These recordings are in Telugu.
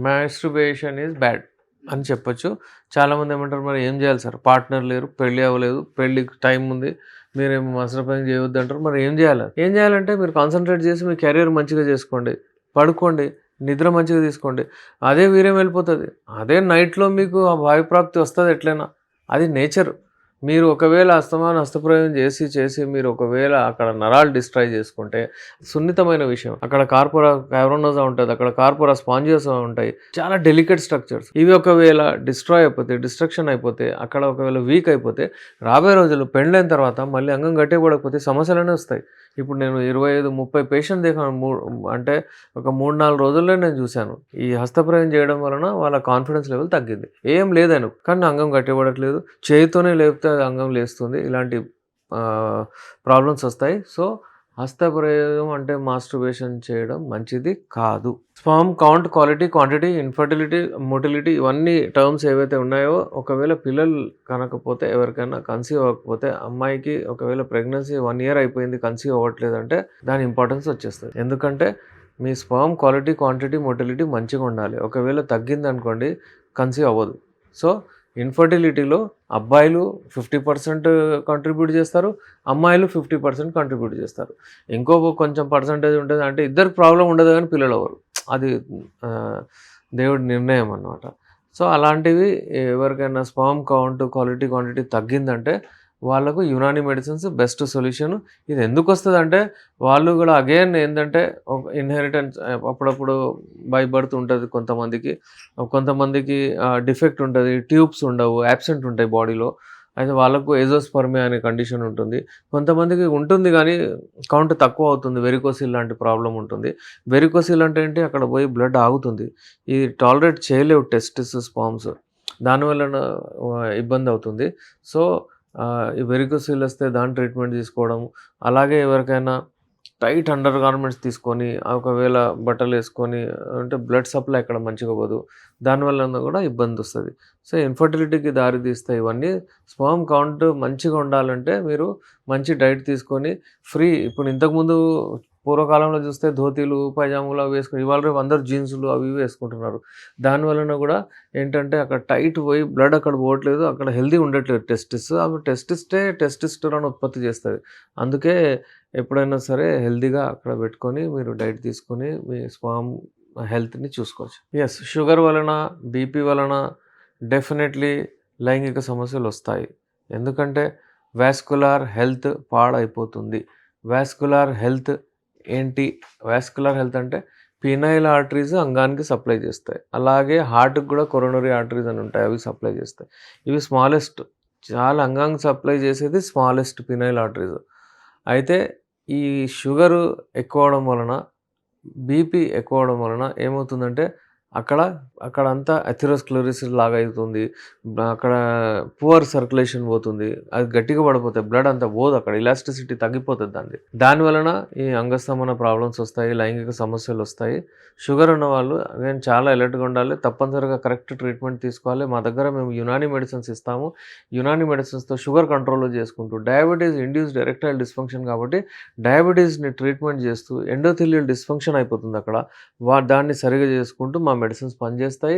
మాస్టర్బేషన్ ఈజ్ బ్యాడ్ అని చెప్పొచ్చు. చాలామంది ఏమంటారు, మరి ఏం చేయాలి సార్? పార్ట్నర్ లేరు, పెళ్లి అవ్వలేదు, పెళ్ళికి టైం ఉంది, మీరేమో మసరపని చేయొద్దు అంటారు. మరి ఏం చేయాలి? ఏం చేయాలంటే మీరు కాన్సన్ట్రేట్ చేసి మీ కెరీర్ మంచిగా చేసుకోండి, పడుకోండి, నిద్ర మంచిగా తీసుకోండి. అదే వీర్యం వెళ్ళిపోతుంది. అదే నైట్‌లో మీకు ఆ వాయుప్రాప్తి వస్తది ఎట్లైనా. అది నేచర్. మీరు ఒకవేళ అస్తమానం హస్తప్రయోగం చేసి మీరు ఒకవేళ అక్కడ నరాలు డిస్ట్రాయ్ చేసుకుంటే సున్నితమైన విషయం. అక్కడ కార్పోరా క్యావర్నోసా ఉంటది. అక్కడ కార్పోరా స్పాంజియోసా ఉంటాయి. చాలా డెలికేట్ స్ట్రక్చర్స్. ఇవి ఒకవేళ డిస్ట్రక్షన్ అయిపోతే, అక్కడ ఒకవేళ వీక్ అయిపోతే రాబోయే రోజుల్లో పెండ్లైన తర్వాత మళ్ళీ అంగం గట్టిగా పడకపోతే సమస్యలనే వస్తాయి. ఇప్పుడు నేను 25, 30 పేషెంట్ దేఖాను. అంటే ఒక 3, 4 రోజుల్లో నేను చూశాను. ఈ హస్తప్రయోగం చేయడం వలన వాళ్ళ కాన్ఫిడెన్స్ లెవెల్ తగ్గింది. ఏం లేదను కానీ అంగం గట్టిపడట్లేదు. చేయితోనే లేపితే అది అంగం లేస్తుంది. ఇలాంటి ప్రాబ్లమ్స్ వస్తాయి. సో హస్తప్రయోగం అంటే మాస్టర్బేషన్ చేయడం మంచిది కాదు. Sperm count, quality, quantity, infertility, motility ఇవన్నీ టర్మ్స్ ఏవైతే ఉన్నాయో, ఒకవేళ పిల్లలు కనకపోతే, ఎవరికైనా కన్సీవ్ అవ్వకపోతే, అమ్మాయికి ఒకవేళ ప్రెగ్నెన్సీ 1 ఇయర్ అయిపోయింది కన్సీవ్ అవ్వట్లేదంటే దాని ఇంపార్టెన్స్ వచ్చేస్తుంది. ఎందుకంటే మీ స్పర్మ్ క్వాలిటీ, క్వాంటిటీ, మోటిలిటీ మంచిగా ఉండాలి. ఒకవేళ తగ్గిందనుకోండి కన్సీవ్ అవ్వదు. సో ఇన్ఫర్టిలిటీలో అబ్బాయిలు 50% కంట్రిబ్యూట్ చేస్తారు, అమ్మాయిలు 50% కంట్రిబ్యూట్ చేస్తారు. కొంచెం పర్సంటేజ్ ఉంటుంది. అంటే ఇద్దరికి ప్రాబ్లం ఉండదు కానీ పిల్లలు అవ్వరు. అది దేవుడి నిర్ణయం అన్నమాట. సో అలాంటివి ఎవరికైనా స్పర్మ్ కౌంట్, క్వాలిటీ, క్వాంటిటీ తగ్గిందంటే వాళ్ళకు యునాని మెడిసిన్స్ బెస్ట్ సొల్యూషన్. ఇది ఎందుకు వస్తుందంటే వాళ్ళు కూడా అగైన్ ఏంటంటే ఇన్హెరిటెన్స్ అప్పుడప్పుడు బై బర్త్ ఉంటుంది కొంతమందికి డిఫెక్ట్ ఉంటుంది, ట్యూబ్స్ ఉండవు, యాబ్సెంట్ ఉంటాయి బాడీలో. అయితే వాళ్ళకు ఏజోస్పర్మియా అనే కండిషన్ ఉంటుంది. కొంతమందికి ఉంటుంది కానీ కౌంట్ తక్కువ అవుతుంది, వెరికోసిల్ లాంటి ప్రాబ్లం ఉంటుంది. వెరికోసిల్ అంటే ఏంటి? అక్కడ పోయి బ్లడ్ ఆగుతుంది. ఇది టాలరేట్ చేయలేవు టెస్టిస్, స్పర్మ్స్. దానివలన ఇబ్బంది అవుతుంది. సో ఈ వెరికోసిల్ వస్తే దాని ట్రీట్మెంట్ తీసుకోవడం. అలాగే ఎవరికైనా టైట్ అండర్ గార్మెంట్స్ తీసుకొని ఒకవేళ బట్టలు వేసుకొని అంటే బ్లడ్ సప్లై అక్కడ మంచిగా పోదు. దానివల్ల కూడా ఇబ్బంది వస్తుంది. సో ఇన్ఫర్టిలిటీకి దారి తీస్తాయి ఇవన్నీ. స్పర్మ్ కౌంట్ మంచిగా ఉండాలంటే మీరు మంచి డైట్ తీసుకొని ఇప్పుడు ఇంతకుముందు పూర్వకాలంలో చూస్తే ధోతీలు, పైజామాలు అవి వేసుకుని, ఇవాళ రేపు అందరూ జీన్సులు అవి ఇవి వేసుకుంటున్నారు. దానివలన కూడా ఏంటంటే అక్కడ టైట్ పోయి బ్లడ్ అక్కడ పోవట్లేదు, అక్కడ హెల్తీ ఉండట్లేదు టెస్టిస్. అవి టెస్టిస్టెరాన్ ఉత్పత్తి చేస్తుంది. అందుకే ఎప్పుడైనా సరే హెల్తీగా అక్కడ పెట్టుకొని మీరు డైట్ తీసుకొని మీ స్పర్మ్ హెల్త్ని చూసుకోవచ్చు. షుగర్ వలన, బీపీ వలన డెఫినెట్లీ లైంగిక సమస్యలు వస్తాయి. ఎందుకంటే వాస్కులర్ హెల్త్ పాడైపోతుంది. వాస్కులర్ హెల్త్ అంటే పీనైల్ ఆర్టరీస్ అంగానికి సప్లై చేస్తాయి. అలాగే హార్ట్కి కూడా కొరోనరీ ఆర్టరీస్ అని ఉంటాయి, అవి సప్లై చేస్తాయి. ఇవి స్మాలెస్ట్, చాలా అంగానికి సప్లై చేసేది స్మాలెస్ట్ పీనైల్ ఆర్టరీస్. అయితే ఈ షుగరు ఎక్కువ అవడం వలన, బీపీ ఎక్కువ అవడం వలన ఏమవుతుందంటే అక్కడంతా అథెరోస్క్లెరోసిస్ లాగా అవుతుంది. అక్కడ పువర్ సర్క్యులేషన్ పోతుంది. అది గట్టిగా పడిపోతాయి, బ్లడ్ అంతా పోదు, అక్కడ ఇలాస్టిసిటీ తగ్గిపోతుంది. దానివలన ఈ అంగస్తంభన ప్రాబ్లమ్స్ వస్తాయి, లైంగిక సమస్యలు వస్తాయి. షుగర్ ఉన్న వాళ్ళు నేను చాలా అలర్ట్గా ఉండాలి, తప్పనిసరిగా కరెక్ట్ ట్రీట్మెంట్ తీసుకోవాలి. మా దగ్గర మేము యునాని మెడిసిన్స్ ఇస్తాము. యునాని మెడిసిన్స్తో షుగర్ కంట్రోల్లో చేసుకుంటూ, డయాబెటీస్ ఇండ్యూస్డ్ ఎరెక్టైల్ డిస్ఫంక్షన్ కాబట్టి డయాబెటీస్ని ట్రీట్మెంట్ చేస్తూ, ఎండోథెలియల్ డిస్ఫంక్షన్ అయిపోతుంది అక్కడ, దాన్ని సరిగా చేసుకుంటూ మా మెడిసిన్స్ పనిచేస్తాయి.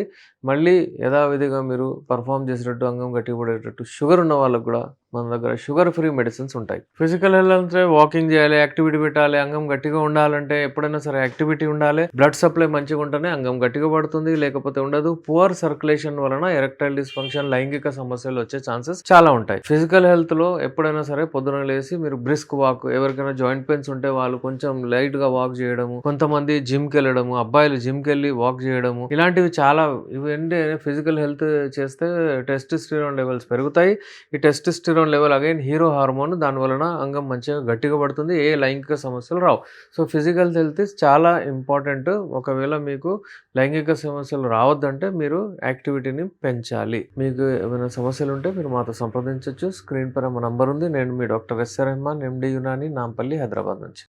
మళ్ళీ యథావిధిగా మీరు పర్ఫామ్ చేసేటట్టు, అంగం గట్టిగా పడేటట్టు షుగర్ ఉన్న వాళ్ళకు కూడా మన దగ్గర షుగర్ ఫ్రీ మెడిసిన్స్ ఉంటాయి. ఫిజికల్ హెల్త్ అంటే వాకింగ్ చేయాలి, యాక్టివిటీ పెట్టాలి. అంగం గట్టిగా ఉండాలంటే ఎప్పుడైనా సరే యాక్టివిటీ ఉండాలి. బ్లడ్ సప్లై మంచిగా ఉంటేనే అంగం గట్టిగా పడుతుంది, లేకపోతే ఉండదు. పువర్ సర్క్యులేషన్ వలన ఎరెక్టైల్ డిస్ఫంక్షన్, లైంగిక సమస్యలు వచ్చే ఛాన్సెస్ చాలా ఉంటాయి. ఫిజికల్ హెల్త్లో ఎప్పుడైనా సరే పొద్దున లేసి మీరు బ్రిస్క్ వాక్, ఎవరికైనా జాయింట్ పెయిన్స్ ఉంటే వాళ్ళు కొంచెం లైట్గా వాక్ చేయడము, కొంతమంది జిమ్కి వెళ్ళడము, అబ్బాయిలు జిమ్కి వెళ్ళి వాక్ చేయడము, ఇలాంటివి చాలా. ఇవంటే ఫిజికల్ హెల్త్ చేస్తే టెస్టోస్టెరాన్ లెవెల్స్ పెరుగుతాయి. ఈ testosterone level again hero hormone, దానివలన అంగం మంచిగా గట్టిగా పడుతుంది, ఏ లైంగిక సమస్యలు రావు. సో ఫిజికల్ హెల్త్ చాలా ఇంపార్టెంట్. ఒకవేళ మీకు లైంగిక సమస్యలు రావద్దంటే మీరు యాక్టివిటీని పెంచాలి. మీకు ఏమైనా సమస్యలు ఉంటే మీరు మాతో సంప్రదించవచ్చు. స్క్రీన్ పైన మా నంబర్ ఉంది. నేను మీ డాక్టర్ ఎస్ఆర్ రెహమాన్, ఎండి యునాని, నాంపల్లి, హైదరాబాద్ నుంచి.